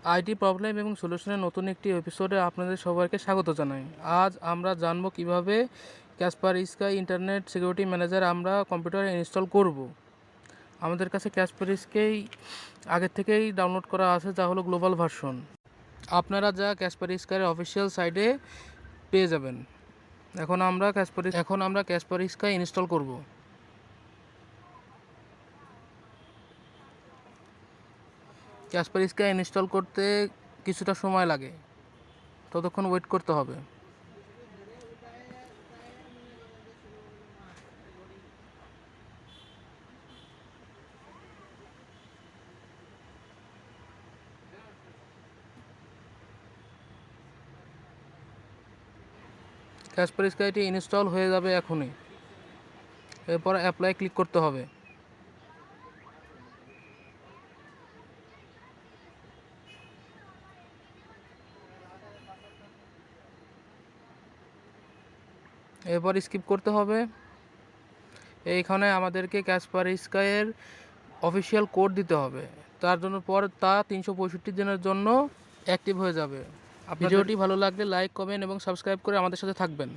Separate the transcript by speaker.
Speaker 1: IT problem এবং সলিউশনের নতুন একটি এপিসোডে আপনাদের সবাইকে স্বাগত জানাই। আজ আমরা জানব কিভাবে কাসপারস্কি ইন্টারনেট সিকিউরিটি ম্যানেজার আমরা কম্পিউটারে ইনস্টল করব। আমাদের কাছে কাসপারস্কি আগের থেকেই ডাউনলোড করা আছে, যা হলো গ্লোবাল ভার্সন। আপনারা যা কাসপারস্কির অফিসিয়াল সাইটে পেয়ে যাবেন। এখন আমরা কাসপারস্কি ইনস্টল করব। কাসপারস্কি ইনস্টল করতে কিছুটা সময় লাগে, ততক্ষণ ওয়েট করতে হবে। কাসপারস্কিটি ইনস্টল হয়ে যাবে এখনই। এরপর অ্যাপ্লাই ক্লিক করতে হবে। এরপর স্কিপ করতে হবে। এইখানে আমাদেরকে কাসপারস্কির অফিসিয়াল কোড দিতে হবে। তার জন্য তা 365 দিনের জন্য অ্যাক্টিভ হয়ে যাবে। ভিডিওটি ভালো লাগলে লাইক, কমেন্ট এবং সাবস্ক্রাইব করে আমাদের সাথে থাকবেন।